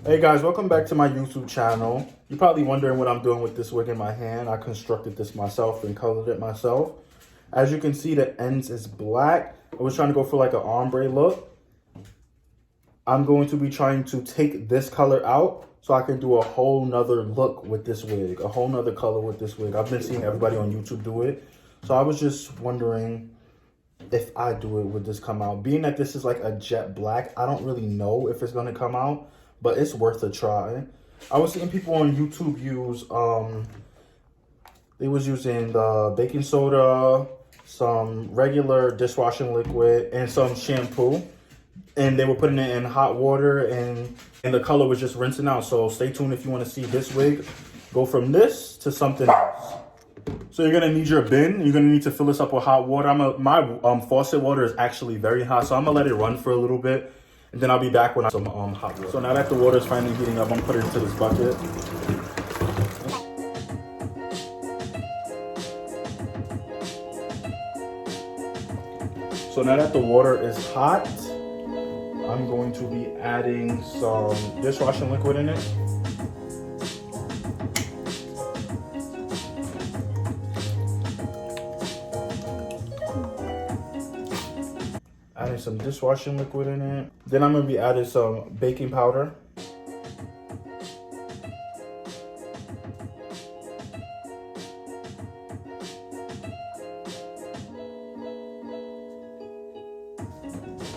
Hey guys, welcome back to my YouTube channel. You're probably wondering what I'm doing with this wig in my hand. I constructed this myself and colored it myself. As you can see, the ends is black. I was trying to go for like an ombre look. I'm going to be trying to take this color out so I can do a whole nother look with this wig, a whole nother color with this wig. I've been seeing everybody on YouTube do it. So I was just wondering if I do it, would this come out? Being that this is like a jet black, I don't really know if it's gonna come out, but it's worth a try. I was seeing people on YouTube use, they was using the baking soda, some regular dishwashing liquid, and some shampoo. And they were putting it in hot water and the color was just rinsing out. So stay tuned if you want to see this wig go from this to something else. So you're gonna need your bin. You're gonna need to fill this up with hot water. My faucet water is actually very hot, so I'm gonna let it run for a little bit, and then I'll be back when I some hot water. So now that the water is finally heating up, I'm putting it into this bucket. So now that the water is hot, I'm going to be adding some dishwashing liquid in it. Adding some dishwashing liquid in it. Then I'm going to be adding some baking powder.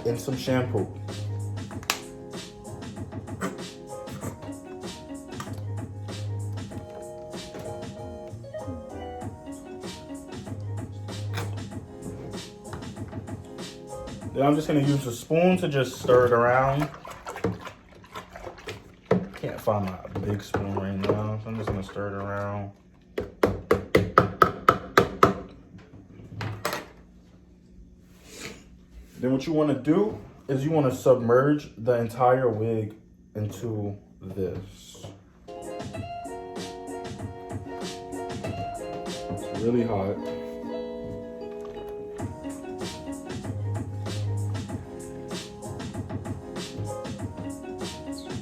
And some shampoo. Then I'm just gonna use a spoon to just stir it around. Can't find my big spoon right now, so I'm just gonna stir it around. Then what you wanna do is you wanna submerge the entire wig into this. It's really hot.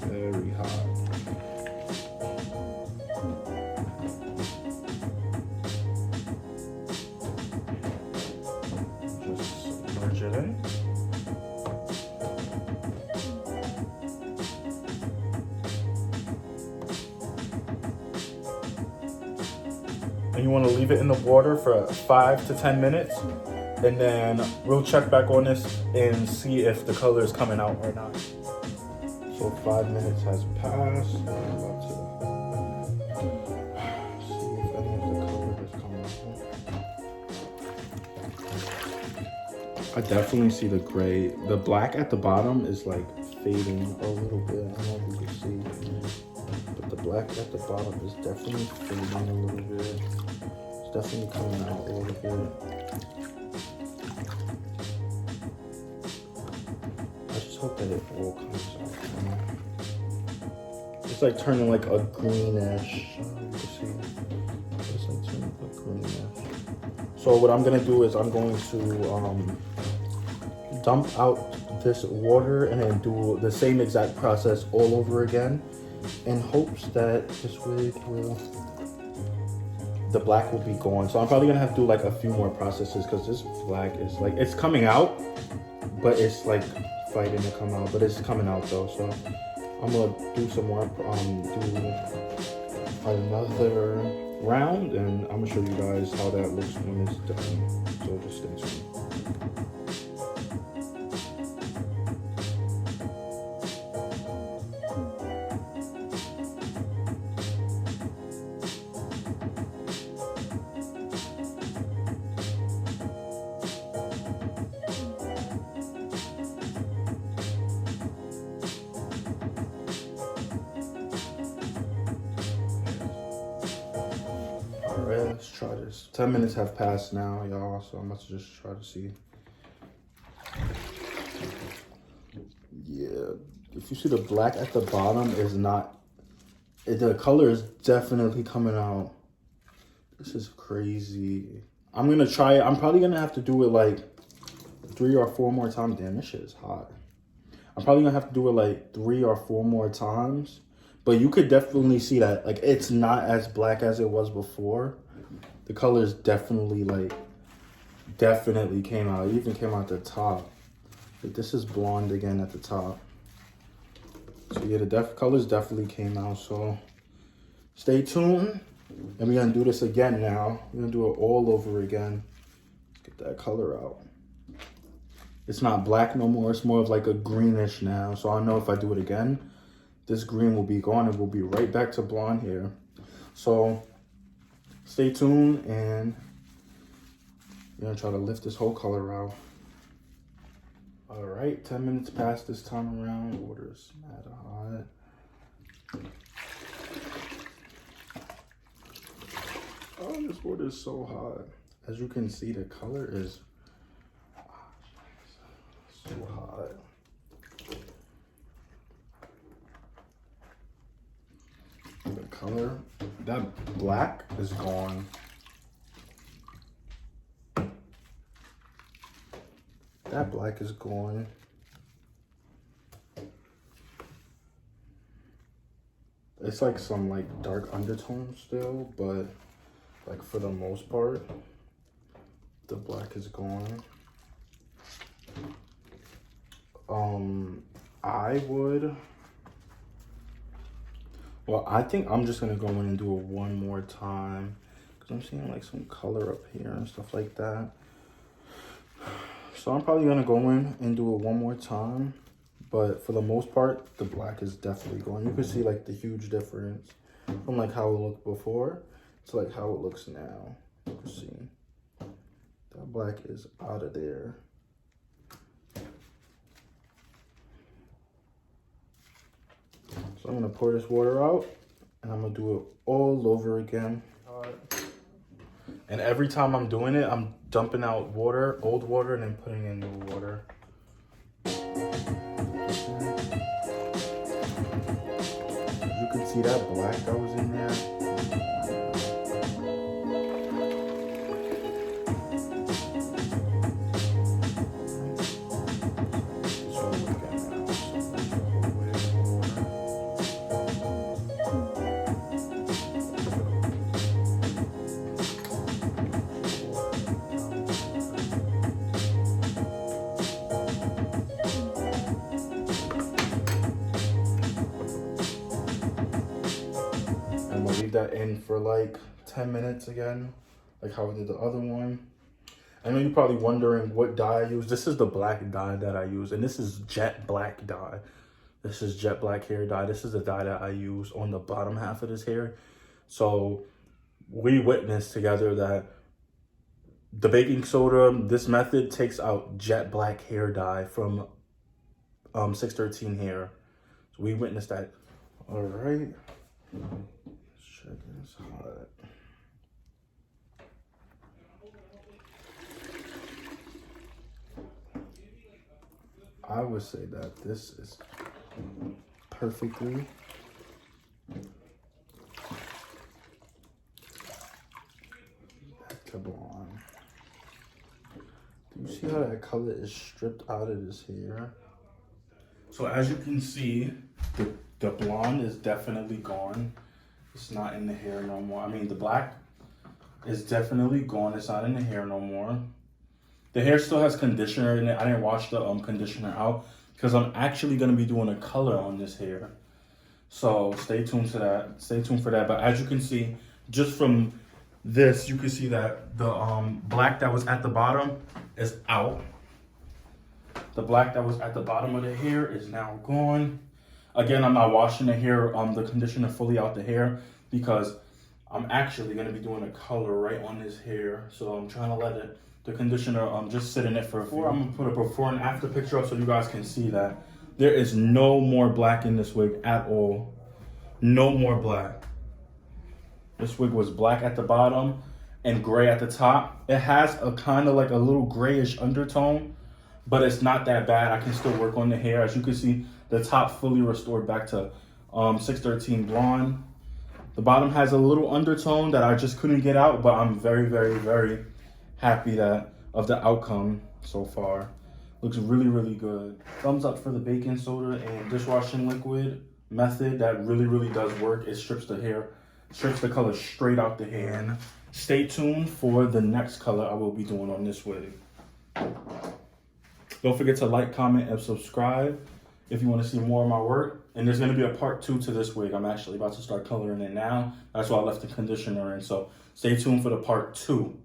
Very hot. Just submerge it in. And you want to leave it in the water for 5 to 10 minutes. And then we'll check back on this and see if the color is coming out or not. So 5 minutes has passed. I'm about to see if any of the color is coming out. I definitely see the gray. The black at the bottom is like fading a little bit. I don't know if you can see. But the black at the bottom is definitely fading a little bit. It's definitely coming out a little bit. I just hope that it all comes out. It's like turning like a greenish. You can see. It's like turning a greenish. So what I'm gonna do is I'm going to dump out this water and then do the same exact process all over again in hopes that this wig the black will be gone. So I'm probably gonna have to do like a few more processes because this black is like, it's coming out, but it's like fighting to come out, but it's coming out though. So I'm gonna do some more, do another round, and I'm gonna show you guys how that looks when it's done. So just stay tuned. Alright, let's try this. 10 minutes have passed now, y'all, so I'm about to just try to see. Yeah, if you see the black at the bottom is not, the color is definitely coming out. This is crazy. I'm gonna try it. I'm probably gonna have to do it like 3 or 4 more times. Damn, this shit is hot. I'm probably gonna have to do it like 3 or 4 more times. But you could definitely see that like it's not as black as it was before. The colors definitely definitely came out. It even came out the top. Like, this is blonde again at the top. So yeah, the colors definitely came out. So stay tuned. And we're gonna do this again now. We're gonna do it all over again. Let's get that color out. It's not black no more. It's more of like a greenish now. So I know if I do it again, this green will be gone and we'll be right back to blonde hair. So stay tuned and we're gonna try to lift this whole color out. All right, 10 minutes past this time around. Water's mad hot. Oh, this water is so hot. As you can see, the color is so hot. The color, that black is gone. That black is gone. It's like some like dark undertone still, but like for the most part, the black is gone. I think I'm just gonna go in and do it one more time because I'm seeing like some color up here and stuff like that. So I'm probably gonna go in and do it one more time, but for the most part, the black is definitely gone. You can see like the huge difference from like how it looked before to like how it looks now. You can see that black is out of there. So I'm gonna pour this water out and I'm gonna do it all over again. And every time I'm doing it, I'm dumping out water, old water, and then putting in new water. You can see that black that was in there. Leave that in for like 10 minutes again, like how we did the other one. I know you're probably wondering what dye I use. This is the black dye that I use, and this is jet black dye. This is jet black hair dye. This is the dye that I use on the bottom half of this hair. So we witnessed together that the baking soda, this method takes out jet black hair dye from 613 hair. So we witnessed that. All right. It's hot. I would say that this is perfectly back to blonde. Do you see how that color is stripped out of this hair? So as you can see, the blonde is definitely gone. It's not in the hair no more. I mean, the black is definitely gone. It's not in the hair no more. The hair still has conditioner in it. I didn't wash the conditioner out because I'm actually going to be doing a color on this hair. So stay tuned to that. Stay tuned for that. But as you can see, just from this, you can see that the black that was at the bottom is out. The black that was at the bottom of the hair is now gone. Again, I'm not washing the hair, the conditioner fully out the hair because I'm actually going to be doing a color right on this hair. So I'm trying to let the conditioner just sit in it for a few. I'm going to put a before and after picture up so you guys can see that there is no more black in this wig at all. No more black. This wig was black at the bottom and gray at the top. It has a kind of like a little grayish undertone, but it's not that bad. I can still work on the hair. As you can see, the top fully restored back to 613 blonde. The bottom has a little undertone that I just couldn't get out, but I'm very, very, very happy of the outcome so far. Looks really, really good. Thumbs up for the baking soda and dishwashing liquid method. That really, really does work. It strips the color straight out the hair. And stay tuned for the next color I will be doing on this wig. Don't forget to like, comment, and subscribe if you want to see more of my work. And there's going to be a part 2 to this wig. I'm actually about to start coloring it now. That's why I left the conditioner in. So stay tuned for the part 2.